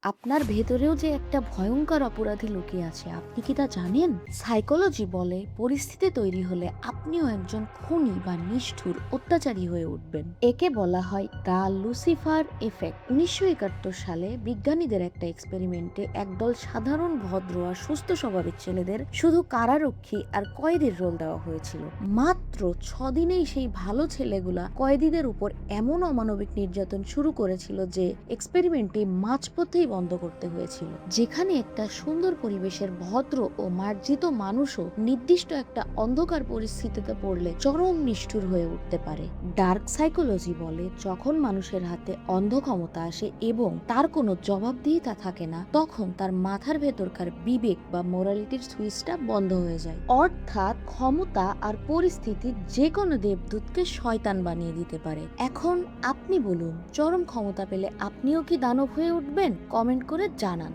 আপনার ভেতরেও যে একটা ভয়ঙ্কর অপরাধী লুকিয়ে আছে, আপনি কি তা জানেন? সাইকোলজি বলে পরিস্থিতি তৈরি হলে আপনিও একজন খুনি বা নিষ্ঠুর অত্যাচারী হয়ে উঠবেন। একে বলা হয় দ্য লুসিফার এফেক্ট। 1971 সালে বিজ্ঞানীদের একটা এক্সপেরিমেন্টে একদল সাধারণ ভদ্র আর সুস্থ স্বভাবের ছেলেদের শুধু কারারক্ষী আর কয়েদির রোল দেওয়া হয়েছিল। মাত্র 6 দিনেই সেই ভালো ছেলেগুলা কয়েদিদের উপর এমন অমানবিক নির্যাতন শুরু করেছিল যে এক্সপেরিমেন্টটি মাঝপথেই বন্ধ করতে হয়েছিল। যেখানে একটা সুন্দর পরিবেশের ভদ্র ও মার্জিত মানুষও নির্দিষ্ট একটা অন্ধকার পরিস্থিতিতে পড়লে চরম নিষ্ঠুর হয়ে উঠতে পারে। ডার্ক সাইকোলজি বলে যখন মানুষের হাতে অন্ধ ক্ষমতা আসে এবং তার কোনো জবাবদিহিতা থাকে না, তখন তার মাথার ভেতরকার বিবেক বা মোরালিটির সুইচটা বন্ধ হয়ে যায়। অর্থাৎ ক্ষমতা আর পরিস্থিতি যে কোনো দেবদূতকে শয়তান বানিয়ে দিতে পারে। এখন আপনি বলুন, চরম ক্ষমতা পেলে আপনিও কি দানব হয়ে উঠবেন? কমেন্ট করে জানান।